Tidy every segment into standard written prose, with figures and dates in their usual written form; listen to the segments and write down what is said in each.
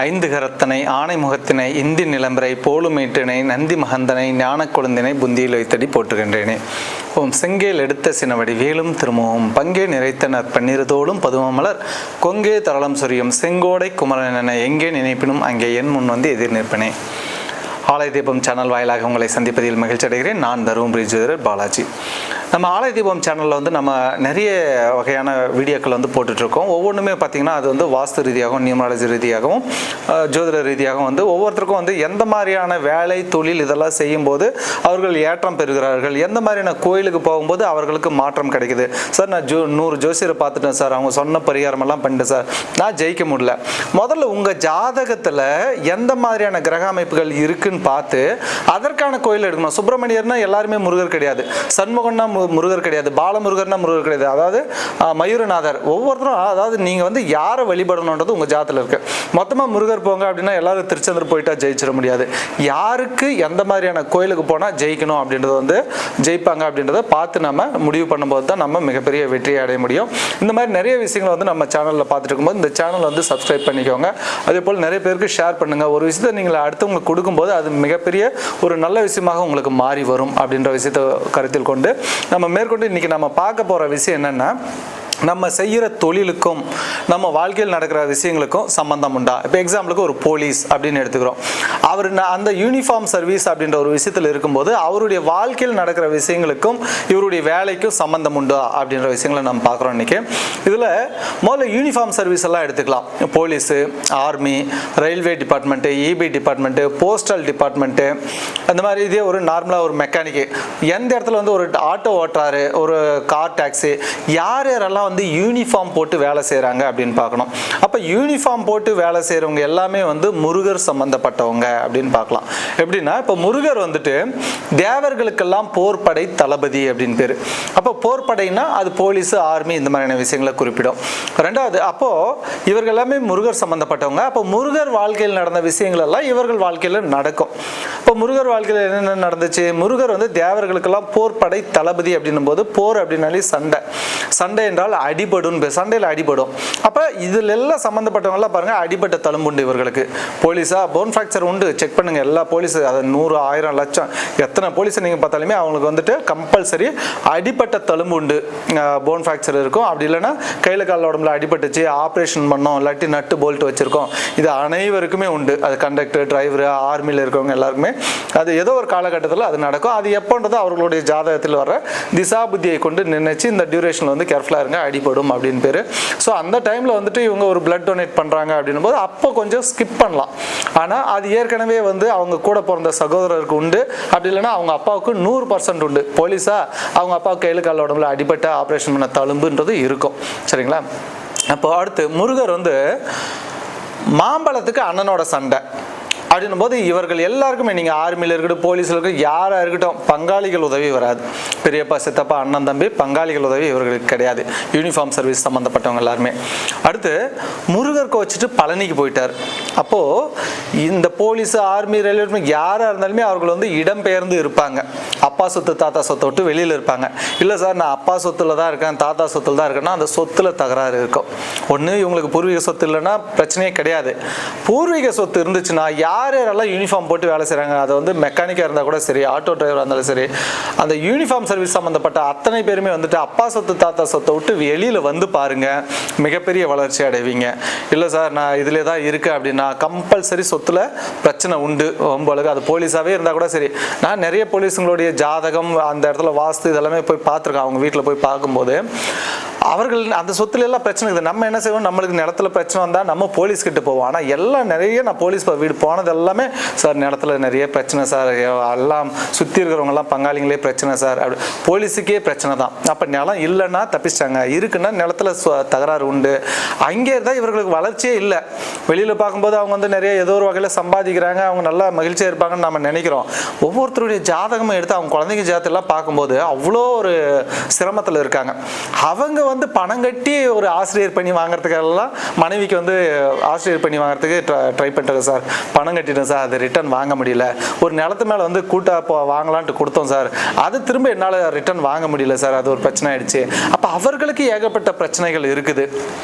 ஐந்து கரத்தனை ஆணை முகத்தினை இந்தி நிலம்பரை போலுமேட்டினை நந்தி மகந்தனை ஞான கொழுந்தினை புந்தியில் வைத்தடி போற்றுகின்றேனே. ஓம் செங்கேல் எடுத்த சினவடி வேலும் திரும்பவும் பங்கே நிறைத்தனர் பன்னிருதோளும் பதுமமலர் கொங்கே தரளம் சொரியும் செங்கோடை குமரன் எங்கே நினைப்பினும் அங்கே என் முன் வந்து எதிர் நிற்பனே. ஆலய தீபம் சேனல் வாயிலாக உங்களை சந்திப்பதில் மகிழ்ச்சி அடைகிறேன். நான் தருமபுரி ஜோதிடர் பாலாஜி. நம்ம ஆலய தீபம் சேனலில் வந்து நம்ம நிறைய வகையான வீடியோக்கள் வந்து போட்டுட்ருக்கோம். ஒவ்வொன்றுமே பார்த்திங்கன்னா அது வந்து வாஸ்து ரீதியாகவும் நியூமராலஜி ரீதியாகவும் ஜோதிட ரீதியாகவும் வந்து ஒவ்வொருத்தருக்கும் வந்து எந்த மாதிரியான வேலை தொழில் இதெல்லாம் செய்யும்போது அவர்கள் ஏற்றம் பெறுகிறார்கள், எந்த மாதிரியான கோயிலுக்கு போகும்போது அவர்களுக்கு மாற்றம் கிடைக்குது. சார் நான் 100 ஜோசியரை பார்த்துட்டேன் சார், அவங்க சொன்ன பரிகாரமெல்லாம் பண்ணிட்டேன் சார், நான் ஜெயிக்க முடியல. முதல்ல உங்கள் ஜாதகத்தில் எந்த மாதிரியான கிரக அமைப்புகள் இருக்குன்னு பார்த்து அதற்கான கோயில் எடுக்கணும். சுப்பிரமணியர்னா எல்லாருமே முருகர் கிடையாது, சண்முகன்னா முருகர் கிடையாது, பாலமுருகர்னா முருகர் கிடையாது, அதாவது மயூரநாதர். ஒவ்வொருத்தரும் அதாவது நீங்கள் வந்து யாரை வழிபடணுன்றது உங்கள் ஜாதத்தில் இருக்குது. மொத்தமாக முருகர் போங்க அப்படின்னா எல்லாரும் திருச்செந்தூர் போயிட்டா ஜெயிச்சிட முடியாது. யாருக்கு எந்த மாதிரியான கோயிலுக்கு போனால் ஜெயிக்கணும் அப்படின்றத வந்து ஜெயிப்பாங்க அப்படின்றத பார்த்து நம்ம முடிவு பண்ணும்போது தான் நம்ம மிகப்பெரிய வெற்றியை அடைய முடியும். இந்த மாதிரி நிறைய விஷயங்களை வந்து நம்ம சேனலில் பார்த்துட்டு இருக்கும்போது இந்த சேனல் வந்து சப்ஸ்கிரைப் பண்ணிக்கோங்க. அதே போல் நிறைய பேருக்கு ஷேர் பண்ணுங்கள். ஒரு விஷயத்தை நீங்கள் அடுத்தவங்களுக்கு கொடுக்கும்போது அது மிகப்பெரிய ஒரு நல்ல விஷயமாக உங்களுக்கு மாறி வரும் அப்படின்ற விஷயத்தை கருத்தில் கொண்டு நம்ம மேற்கொண்டு இன்றைக்கி நம்ம பார்க்க போகிற விஷயம் என்னென்னா, நம்ம செய்கிற தொழிலுக்கும் நம்ம வாழ்க்கையில் நடக்கிற விஷயங்களுக்கும் சம்பந்தம் உண்டா. இப்போ எக்ஸாம்பிளுக்கு ஒரு போலீஸ் அப்படின்னு எடுத்துக்கிறோம். அவர் அந்த யூனிஃபார்ம் சர்வீஸ் அப்படின்ற ஒரு விஷயத்தில் இருக்கும்போது அவருடைய வாழ்க்கையில் நடக்கிற விஷயங்களுக்கும் இவருடைய வேலைக்கும் சம்பந்தம் உண்டா அப்படின்ற விஷயங்களை நம்ம பார்க்குறோம் இன்றைக்கி. இதில் முதல்ல யூனிஃபார்ம் சர்வீஸ் எல்லாம் எடுத்துக்கலாம். Police, army, railway department, EB department, postal department, அந்த மாதிரி இதே ஒரு நார்மலாக ஒரு மெக்கானிக்கு எந்த இடத்துல வந்து ஒரு ஆட்டோ ஓட்டுறாரு, ஒரு கார் டாக்ஸி, யாரெல்லாம் வந்து யூனிஃபார்ம் போட்டு வேலை செய்கிறாங்க அப்படின்னு பார்க்கணும். அப்போ யூனிஃபார்ம் போட்டு வேலை செய்கிறவங்க எல்லாமே வந்து முருகர் சம்பந்தப்பட்டவங்க அப்படின்னு பார்க்கலாம். எப்படின்னா இப்போ முருகர் வந்துட்டு தேவர்களுக்கெல்லாம் போர்படை தளபதி அப்படின்னு பேர். அப்போ போர்படைனா அது போலீஸு, ஆர்மி, இந்த மாதிரியான விஷயங்களை குறிப்பிடும். ரெண்டாவது, அப்போது இவர்கள் எல்லாமே முருகர் சம்பந்தப்பட்டவங்க. அப்போ முருகர் வாழ்க்கையில் நடந்த விஷயங்கள் எல்லாம் இவர்கள் வாழ்க்கையில் நடக்கும். இப்போ முருகர் வாழ்க்கையில் என்னென்ன நடந்துச்சு, முருகர் வந்து தேவர்களுக்கெல்லாம் போர்படை தளபதி அப்படின்னும் போது போர் அப்படின்னாலே சண்டை, சண்டை என்றால் அடிபடும், சண்டையில் அடிபடும். அப்போ இதில் எல்லாம் சம்மந்தப்பட்டவங்களாம் பாருங்கள் அடிபட்ட தழும்புண்டு இவர்களுக்கு. போலீஸாக போன் ஃப்ராக்சர் உண்டு, செக் பண்ணுங்கள். எல்லா போலீஸு அதை 100, 1000, லட்சம் எத்தனை போலீஸை நீங்கள் பார்த்தாலுமே அவங்களுக்கு வந்துட்டு கம்பல்சரி அடிபட்ட தழும்பு உண்டு, போன் ஃப்ராக்சர் இருக்கும். அப்படி இல்லைன்னா கையில் காலில் உடம்புல அடிபட்டுச்சு, ஆப்ரேஷன் பண்ணோம், இல்லாட்டி நட்டு போல்ட் வச்சுருக்கோம். இது அனைவருக்குமே உண்டு. அது கண்டக்டர், டிரைவரு, ஆர்மியில் இருக்கவங்க எல்லாருக்குமே அது ஏதோ ஒரு காலகட்டத்தில் அது நடக்கும். அது எப்போன்றது அவர்களுடைய ஜாதகத்தில் வர திசா புத்தியை கொண்டு நினைச்சு இந்த டியூரேஷனில் வந்து கேர்ஃபுல்லாக இருங்க, அடிபடும் அப்படின்னு பேர். ஸோ அந்த டைமில் வந்துட்டு இவங்க ஒரு பிளட் டொனேட் பண்ணுறாங்க அப்படின்னும் போது அப்போ கொஞ்சம் ஸ்கிப் பண்ணலாம். ஆனால் அது ஏற்கனவே வந்து அவங்க கூட பிறந்த சகோதரருக்கு உண்டு, அப்படி இல்லைன்னா அவங்க அப்பாவுக்கு 100% உண்டு. போலீஸாக அவங்க அப்பாவுக்கு கையில் கால உடம்புல அடிபட்ட ஆப்ரேஷன் பண்ண தழும்புன்றது இருக்கும். சரிங்களா? அப்போ அடுத்து முருகர் வந்து மாம்பழத்துக்கு அண்ணனோட சண்டை அப்படின்னும் போது இவர்கள் எல்லாருக்குமே நீங்கள் ஆர்மியில் இருக்கட்டும், போலீஸில் இருக்கட்டும், யாராக இருக்கட்டும், பங்காளிகள் உதவி வராது. பெரியப்பா, சித்தப்பா, அண்ணன், தம்பி, பங்காளிகள் உதவி இவர்களுக்கு கிடையாது. யூனிஃபார்ம் சர்வீஸ் சம்மந்தப்பட்டவங்க எல்லாருமே. அடுத்து முருகர் கோச்சிட்டு பழனிக்கு போயிட்டார். அப்போது இந்த போலீஸு, ஆர்மி, ரயில்வே யாராக இருந்தாலுமே அவர்கள் வந்து இடம்பெயர்ந்து இருப்பாங்க. அப்பா சொத்து தாத்தா சொத்தை விட்டு வெளியில் இருப்பாங்க. இல்லை சார் நான் அப்பா சொத்துல தான் இருக்கேன், தாத்தா சொத்துல தான் இருக்கேன்னா அந்த சொத்தில் தகராறு இருக்கும். ஒன்று இவங்களுக்கு பூர்வீக சொத்து இல்லைன்னா பிரச்சனையே கிடையாது. பூர்வீக சொத்து இருந்துச்சுன்னா யாரெல்லாம் யூனிஃபார்ம் போட்டு வேலை செய்கிறாங்க, அதை வந்து மெக்கானிக்காக இருந்தால் கூட சரி, ஆட்டோ டிரைவராக இருந்தாலும் சரி, அந்த யூனிஃபார்ம் சர்வீஸ் சம்மந்தப்பட்ட அத்தனை பேருமே வந்துட்டு அப்பா சொத்து தாத்தா சொத்தை விட்டு வெளியில் வந்து பாருங்கள், மிகப்பெரிய வளர்ச்சி அடைவீங்க. இல்லை சார் நான் இதிலே தான் இருக்குது அப்படின்னா கம்பல்சரி சொத்தில் பிரச்சனை உண்டு. உங்களுக்கு அது போலீஸாகவே இருந்தால் கூட சரி. நான் நிறைய போலீஸுங்களுடைய ஜாதகம் அந்த இடத்துல வாஸ்து இதெல்லாமே போய் பார்த்துருக்கேன். அவங்க வீட்டில் போய் பார்க்கும்போது அவர்கள் அந்த சொத்துல எல்லாம் பிரச்சனை இருக்குது. நம்ம என்ன செய்வோம், நம்மளுக்கு நிலத்துல பிரச்சனை வந்தால் நம்ம போலீஸ் கிட்ட போவோம். ஆனால் எல்லாம் நிறைய நான் போலீஸ் வீடு போனது எல்லாமே சார் நிலத்துல நிறைய பிரச்சனை சார், எல்லாம் சுற்றி இருக்கிறவங்கலாம் பங்காளிங்களே பிரச்சனை சார், அப்படி போலீஸுக்கே பிரச்சனை தான். அப்போ நிலம் இல்லைன்னா தப்பிச்சிட்டாங்க, இருக்குன்னா நிலத்துல தகராறு உண்டு. அங்கே இருந்தால் இவர்களுக்கு வளர்ச்சியே இல்லை. வெளியில் பார்க்கும்போது அவங்க வந்து நிறைய ஏதோ ஒரு வகையில் சம்பாதிக்கிறாங்க, அவங்க நல்லா மகிழ்ச்சியாக இருப்பாங்கன்னு நம்ம நினைக்கிறோம். ஒவ்வொருத்தருடைய ஜாதகமும் எடுத்து அவங்க குழந்தைங்க ஜாதகத்தெல்லாம் பார்க்கும்போது அவ்வளோ ஒரு சிரமத்தில் இருக்காங்க. அவங்க வந்து பணம் கட்டி ஒரு ஆசிரியர் பணி வாங்குறதுக்கெல்லாம் மனைவிக்கு வந்து ஆசிரியர் பணி வாங்குறதுக்கு ட்ரை பண்ணுறது சார், பணம் கட்டிட்டேன் சார், அது ரிட்டர்ன் வாங்க முடியல. ஒரு நிலத்து மேலே வந்து கூட்டா வாங்கலான்ட்டு கொடுத்தோம் சார், அது திரும்ப என்னால் ரிட்டர்ன் வாங்க முடியல சார், அது ஒரு பிரச்சனை ஆயிடுச்சு. அப்போ அவர்களுக்கு ஏகப்பட்ட பிரச்சனைகள் இருக்குது.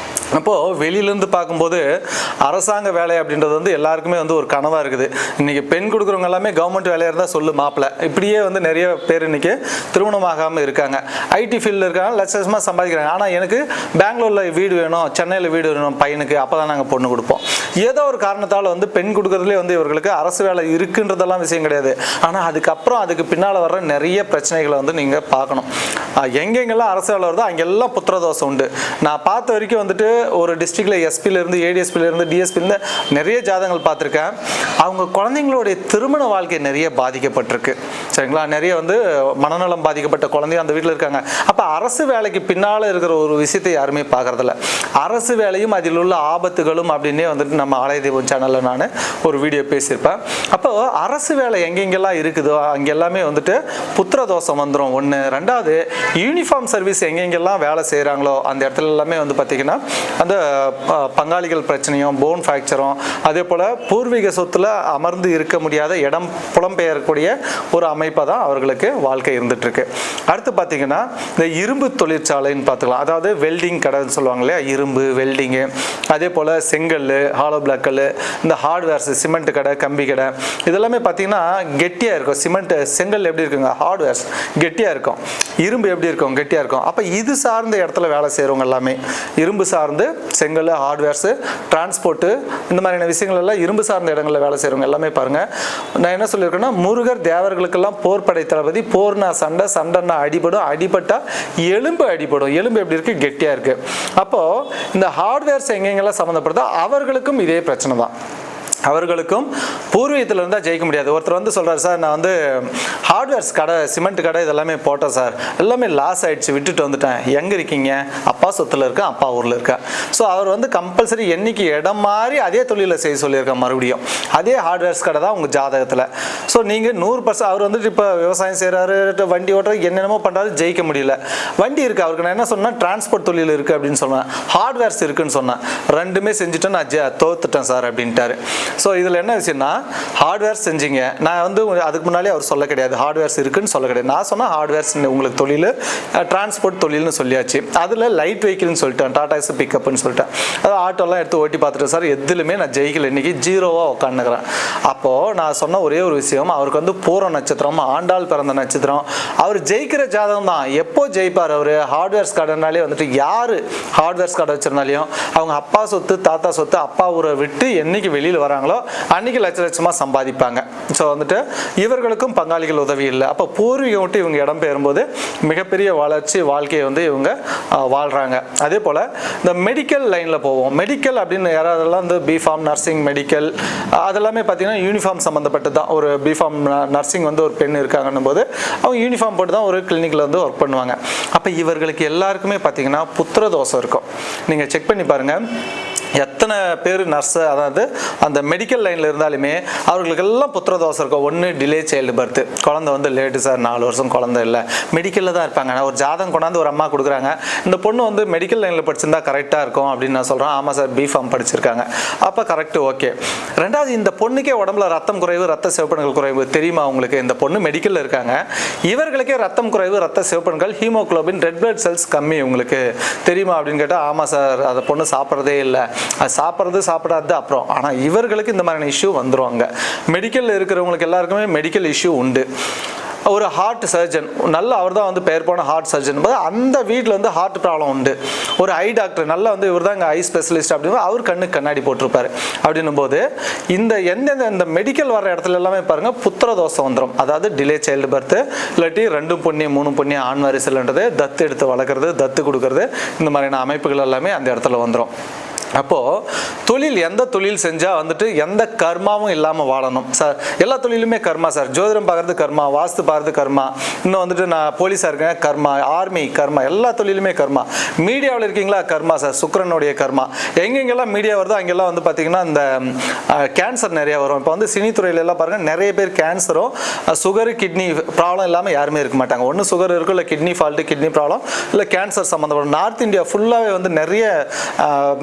அப்போது வெளியிலேருந்து பார்க்கும்போது அரசாங்க வேலை அப்படின்றது வந்து எல்லாருக்குமே வந்து ஒரு கனவாக இருக்குது. இன்றைக்கி பெண் கொடுக்குறவங்க எல்லாமே கவர்மெண்ட் வேலையாக இருந்தால் சொல்லு மாப்பிள்ளை, இப்படியே வந்து நிறைய பேர் இன்றைக்கி திருமணமாகாமல் இருக்காங்க. ஐடி ஃபீல்டில் இருக்காங்க, லட்சமாக சம்பாதிக்கிறாங்க. ஆனால் எனக்கு பெங்களூரில் வீடு வேணும், சென்னையில் வீடு வேணும் பையனுக்கு, அப்போ தான் நாங்கள் பொண்ணு கொடுப்போம். ஏதோ ஒரு காரணத்தால் வந்து பெண் கொடுக்குறதுலேயே வந்து இவர்களுக்கு அரசு வேலை இருக்குன்றதெல்லாம் விஷயம் கிடையாது. ஆனால் அதுக்கப்புறம் அதுக்கு பின்னால் வர்ற நிறைய பிரச்சனைகளை வந்து நீங்கள் பார்க்கணும். எங்கெங்கெல்லாம் அரசு வேலை வருதோ அங்கெல்லாம் புத்திரதோஷம் உண்டு. நான் பார்த்த வரைக்கும் வந்துட்டு ஒரு டிஸ்ட்ரிக்டில் எஸ்பியிலேருந்து ஏடிஎஸ்பியிலேருந்து டிஎஸ்பிலேருந்து நிறைய ஜாதகங்கள் பார்த்துருக்கேன். அவங்க குழந்தைங்களுடைய திருமண வாழ்க்கை நிறைய பாதிக்கப்பட்டிருக்கு. சரிங்களா? நிறைய வந்து மனநலம் பாதிக்கப்பட்ட குழந்தைங்க அந்த வீட்டில் இருக்காங்க. அப்போ அரசு வேலைக்கு பின்னால் இருக்கிற ஒரு விஷயத்தை யாருமே பார்க்குறதில்ல. அரசு வேலையும் அதில் உள்ள ஆபத்துகளும் அப்படின்னே வந்துட்டு நம்ம ஆலய தீபம் சேனலில் நான் ஒரு வீடியோ பேசியிருப்பேன். அப்போ அரசு வேலை எங்கெங்கெல்லாம் இருக்குதோ அங்கே எல்லாமே வந்துட்டு புத்திரதோஷம் வந்துடும் ஒன்று. ரெண்டாவது, யூனிஃபார்ம் சர்வீஸ் எங்கெங்கெல்லாம் வேலை செய்கிறாங்களோ அந்த இடத்துல எல்லாமே வந்து பார்த்திங்கன்னா அந்த பங்காளிகள் பிரச்சனையும் போன் ஃப்ராக்சரும், அதே போல் பூர்வீக சொத்தில் அமர்ந்து இருக்க முடியாத இடம் புலம்பெயரக்கூடிய ஒரு அமைப்பாக தான் அவர்களுக்கு வாழ்க்கை இருந்துகிட்ருக்கு. அடுத்து பார்த்திங்கன்னா இந்த இரும்பு தொழிற்சாலைன்னு பார்த்துக்கலாம். அதாவது வெல்டிங் கடைன்னு சொல்லுவாங்க இல்லையா, இரும்பு வெல்டிங்கு, அதே போல் செங்கல், ஹாலோ பிளாக் கல், இந்த ஹார்ட்வேர்ஸ், சிமெண்ட் கடை, கம்பி கடை, இதெல்லாமே பார்த்திங்கன்னா கெட்டியாக இருக்கும். சிமெண்ட் செங்கல் எப்படி இருக்குங்க, ஹார்ட்வேர்ஸ் கெட்டியாக இருக்கும். இரும்பு எப்படி இருக்கும், கெட்டியாக இருக்கும். அப்போ இது சார்ந்த இடத்துல வேலை செய்கிறவங்க எல்லாமே இரும்பு சார்ந்து, செங்கல், ஹார்ட்வேர்ஸு, டிரான்ஸ்போர்ட்டு, இந்த மாதிரியான விஷயங்கள் எல்லாம் இரும்பு சார்ந்த இடங்களில் வேலை செய்கிறவங்க எல்லாமே பாருங்கள். நான் என்ன சொல்லியிருக்கேன்னா, முருகர் தேவர்களுக்கெல்லாம் போர் படை தளபதி. போர்னா சண்டை, சண்டைன்னா அடிபடும், அடிபட்டால் எலும்பு அடிபடும். எலும்பு எப்படி இருக்குது, கெட்டியாக இருக்குது. அப்போது இந்த ஹார்ட்வேர்ஸ் எங்கெங்கெல்லாம் சம்மந்தப்படுதோ அவர்களுக்கும் இதே பிரச்சனை தான். அவர்களுக்கும் பூர்வீகத்தில் இருந்தால் ஜெயிக்க முடியாது. ஒருத்தர் வந்து சொல்கிறார், சார் நான் வந்து ஹார்ட்வேர்ஸ் கடை, சிமெண்ட் கடை இதெல்லாமே போட்டேன் சார், எல்லாமே லாஸ் ஆகிடுச்சு, விட்டுட்டு வந்துட்டேன். எங்கே இருக்கீங்க? அப்பா சொத்தில் இருக்கேன், அப்பா ஊரில் இருக்கேன். ஸோ அவர் வந்து கம்பல்சரி என்னைக்கு இடம் மாதிரி அதே தொழிலை செய்ய சொல்லியிருக்கேன். மறுபடியும் அதே ஹார்ட்வேர்ஸ் கடை தான் உங்கள் ஜாதகத்தில். ஸோ நீங்கள் 100% அவர் வந்துட்டு இப்போ விவசாயம் செய்கிறாரு, வண்டி ஓட்டுறது, என்னென்னமோ பண்ணுறாரு, ஜெயிக்க முடியல. வண்டி இருக்குது அவருக்கு. நான் என்ன சொன்னேன், டிரான்ஸ்போர்ட் தொழில் இருக்குது அப்படின்னு சொன்னேன். ஹார்ட்வேர்ஸ் இருக்குன்னு சொன்னேன். ரெண்டுமே செஞ்சுட்டு நான் தோத்துட்டேன் சார் அப்படின்ட்டாரு. ஸோ இதில் என்ன விஷயம்னா, ஹார்ட்வேர்ஸ் செஞ்சீங்க. நான் வந்து அதுக்கு முன்னாலே அவர் சொல்ல கிடையாது, ஹார்ட்வேர்ஸ் இருக்குன்னு சொல்ல கிடையாது. நான் சொன்னால் ஹார்ட்வேர்ஸ் உங்களுக்கு தொழில், டிரான்ஸ்போர்ட் தொழில்னு சொல்லியாச்சு. அதில் லைட் வெஹிக்கிள்னு சொல்லிட்டேன், டாடாஸ் பிக்கப்னு சொல்லிட்டேன். அதாவது ஆட்டோலாம் எடுத்து ஓட்டி பார்த்துட்டு சார் எதுலையுமே நான் ஜெயிக்கல, இன்றைக்கி ஜீரோவாக உட்காந்துக்கிறேன். அப்போது நான் சொன்ன ஒரே ஒரு விஷயம், அவருக்கு வந்து பூர நட்சத்திரம், ஆண்டாள் பிறந்த நட்சத்திரம், அவர் ஜெயிக்கிற ஜாதகம் தான். எப்போ ஜெயிப்பார் அவர்? ஹார்ட்வேர்ஸ் கடைனாலே வந்துட்டு யார் ஹார்ட்வேர்ஸ் கடை வச்சிருந்தாலையும் அவங்க அப்பா சொத்து, தாத்தா சொத்து, அப்பா ஊரை விட்டு என்னைக்கு வெளியில் வராங்களோ அன்னைக்கு லட்ச லட்சமாக சம்பாதிப்பாங்க. ஸோ வந்துட்டு இவர்களுக்கும் பங்காளிகள் உதவி இல்லை. அப்போ பூர்வீகம் விட்டு இவங்க இடம் பெயரும்போது மிகப்பெரிய வளர்ச்சி வாழ்க்கையை வந்து இவங்க வாழ்கிறாங்க. அதே போல் இந்த மெடிக்கல் லைனில் போவோம். மெடிக்கல் அப்படின்னு யாராவதெல்லாம் வந்து பிஃபார்ம், நர்சிங், மெடிக்கல் அதெல்லாமே பார்த்தீங்கன்னா யூனிஃபார்ம் சம்மந்தப்பட்டது தான். ஒரு பிஃபார்ம் நர்சிங் வந்து ஒரு பெண் இருக்காங்கன்னும் போது அவங்க யூனிஃபார்ம் போட்டு தான் ஒரு கிளினிக்கில் வந்து ஒர்க் பண்ணுவாங்க. அப்போ இவர்களுக்கு எல்லாருக்குமே பார்த்தீங்கன்னா புத்திரதோஷம் இருக்கும். நீங்கள் செக் பண்ணி பாருங்கள், எத்தனை பேர் நர்ஸு, அதாவது அந்த மெடிக்கல் லைனில் இருந்தாலுமே அவர்களுக்கெல்லாம் புத்திரதோஷம் இருக்கும். ஒன்று டிலே சைல்டு பர்த், குழந்தை வந்து லேட்டு சார், 4 வருஷம் குழந்தை இல்லை, மெடிக்கலில் தான் இருப்பாங்க. ஒரு ஜாதகம் கொண்டாந்து ஒரு அம்மா கொடுக்குறாங்க, இந்த பொண்ணு வந்து மெடிக்கல் லைனில் படிச்சிருந்தா கரெக்டாக இருக்கும் அப்படின்னு நான் சொல்கிறேன். ஆமாம் சார், பிஃபார்ம் படிச்சிருக்காங்க, அப்போ கரெக்டு, ஓகே. ரெண்டாவது, இந்த பொண்ணுக்கே உடம்புல ரத்தம் குறைவு, ரத்த சிவப்பணுக்கள் குறைவு தெரியுமா உங்களுக்கு? இந்த பொண்ணு மெடிக்கலில் இருக்காங்க, இவர்களுக்கே ரத்தம் குறைவு, ரத்த சிவப்பணுக்கள், ஹீமோகுளோபின், ரெட் பிளட் செல்ஸ் கம்மி, உங்களுக்கு தெரியுமா அப்படின்னு கேட்டால் ஆமாம் சார், அந்த பொண்ணு சாப்பிட்றதே இல்லை, அது சாப்பிட்றது சாப்பிடாது அப்புறம். ஆனால் இவர்களுக்கு இந்த மாதிரியான இஷ்யூ வந்துடுவாங்க. மெடிக்கலில் இருக்கிறவங்களுக்கு எல்லாருக்குமே மெடிக்கல் இஷ்யூ உண்டு. ஒரு ஹார்ட் சர்ஜன், நல்ல அவர் தான் வந்து பெயர் போன ஹார்ட் சர்ஜன் போது அந்த வீட்டில் வந்து ஹார்ட் ப்ராப்ளம் உண்டு. ஒரு ஐ டாக்டர், நல்லா வந்து இவர் தான் இங்கே ஐ ஸ்பெஷலிஸ்ட் அப்படின்னு அவர் கண்ணுக்கு கண்ணாடி போட்டிருப்பார். அப்படின்னும் போது இந்த மெடிக்கல் வர இடத்துல எல்லாமே பாருங்கள் புத்திரதோஷம் வந்துடும். அதாவது டிலே சைல்டு பர்த்து, இல்லாட்டி 2 புண்ணியம் 3 புண்ணியம் ஆண் வாரிசுன்றது, தத்து எடுத்து வளர்க்குறது, தத்து கொடுக்கறது, இந்த மாதிரியான அமைப்புகள் எல்லாமே அந்த இடத்துல வந்துடும். அப்போது தொழில், எந்த தொழில் செஞ்சால் வந்துட்டு எந்த கர்மாவும் இல்லாமல் வாழணும் சார். எல்லா தொழிலுமே கர்மா சார். ஜோதிடம் பார்க்குறது கர்மா, வாஸ்து பார்க்குறது கர்மா, இன்னும் வந்துட்டு நான் போலீஸாக இருக்கேன் கர்மா, ஆர்மி கர்மா, எல்லா தொழிலுமே கர்மா. மீடியாவில் இருக்கீங்களா கர்மா சார், சுக்கிரனுடைய கர்மா. எங்கெங்கெல்லாம் மீடியா வருதோ அங்கெல்லாம் வந்து பார்த்திங்கன்னா இந்த கேன்சர் நிறையா வரும். இப்போ வந்து சினித்துறையில எல்லாம் பாருங்கள், நிறைய பேர் கேன்சரும் சுகரு கிட்னி ப்ராப்ளம் இல்லாமல் யாருமே இருக்க மாட்டாங்க. ஒன்று சுகர் இருக்கும், இல்லை கிட்னி ஃபால்ட்டு, கிட்னி ப்ராப்ளம், இல்லை கேன்சர் சம்மந்தப்படும். நார்த் இந்தியா ஃபுல்லாகவே வந்து நிறைய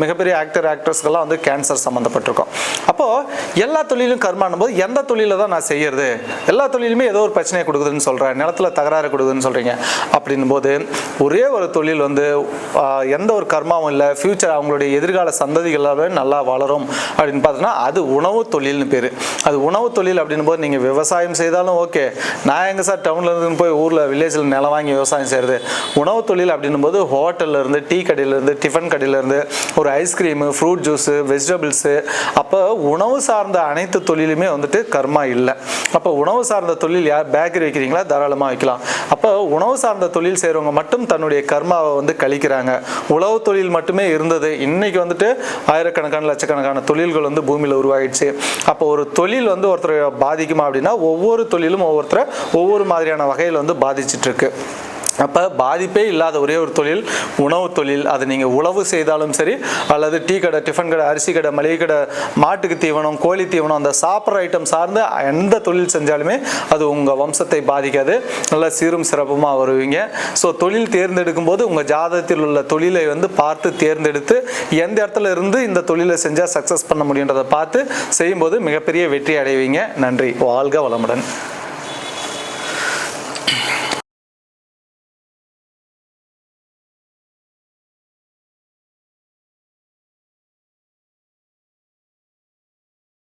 மிகப்பெரிய ஆக்டர் ஆக்ட்ரஸ்க்கெல்லாம் வந்து கேன்சர் சம்மந்தப்பட்டிருக்கும். அப்போது எல்லா தொழிலும் கர்மானும் போது எந்த தொழிலை தான் நான் செய்யறது, எல்லா தொழிலுமே ஏதோ ஒரு பிரச்சனையை கொடுக்குதுன்னு சொல்கிறேன், நிலத்தில் தகராறு கொடுக்குதுன்னு சொல்கிறீங்க. அப்படின்னும் போது ஒரே ஒரு தொழில் வந்து எந்த ஒரு கர்மாவும் இல்லை, ஃப்யூச்சர் அவங்களுடைய எதிர்கால சந்ததிகளாகவே நல்லா வளரும் அப்படின்னு பார்த்தோன்னா அது உணவு தொழில்னு பேர். அது உணவு தொழில் அப்படின்னும் போது நீங்கள் விவசாயம் செய்தாலும் ஓகே, நான் எங்கே சார் டவுனில் இருந்து போய் ஊரில் வில்லேஜில் நிலம் வாங்கி விவசாயம் செய்கிறது. உணவு தொழில் அப்படின்னும் போது ஹோட்டல்லேருந்து, டீ கடையிலேருந்து, டிஃபன் கடையிலேருந்து, ஒரு ஐஸ்கிரீமு, ஃப்ரூட் ஜூஸு, வெஜிடபிள்ஸு, அப்போ உணவு சார்ந்த அனைத்து தொழிலுமே வந்துட்டு கர்மா இல்லை. அப்போ உணவு சார்ந்த தொழில் யார் பேக்கரி வைக்கிறீங்களா, தாராளமாக வைக்கலாம். அப்போ உணவு சார்ந்த தொழில் செய்கிறவங்க மட்டும் தன்னுடைய கர்மாவை வந்து கழிக்கிறாங்க. உழவு தொழில் மட்டுமே இருந்தது, இன்னைக்கு வந்துட்டு ஆயிரக்கணக்கான லட்சக்கணக்கான தொழில்கள் வந்து பூமியில் உருவாகிடுச்சு. அப்போ ஒரு தொழில் வந்து ஒருத்தரை பாதிக்குமா அப்படின்னா ஒவ்வொரு தொழிலும் ஒவ்வொருத்தரை ஒவ்வொரு மாதிரியான வகையில் வந்து பாதிச்சுட்டு இருக்கு. அப்போ பாதிப்பே இல்லாத ஒரே ஒரு தொழில் உணவு தொழில். அது நீங்கள் உழவு செய்தாலும் சரி, அல்லது டீ கடை, டிஃபன் கடை, அரிசி கடை, மளிகை கடை, மாட்டுக்கு தீவனம், கோழி தீவனம், அந்த சாப்பிட்ற ஐட்டம் சார்ந்து எந்த தொழில் செஞ்சாலுமே அது உங்கள் வம்சத்தை பாதிக்காது, நல்லா சீரும் சிறப்புமாக வருவீங்க. ஸோ தொழில் தேர்ந்தெடுக்கும் போது உங்கள் ஜாதகத்தில் உள்ள தொழிலை வந்து பார்த்து தேர்ந்தெடுத்து எந்த இடத்துல இருந்து இந்த தொழிலை செஞ்சால் சக்ஸஸ் பண்ண முடியுன்றதை பார்த்து செய்யும்போது மிகப்பெரிய வெற்றி அடைவீங்க. நன்றி, வாழ்க வளமுடன்.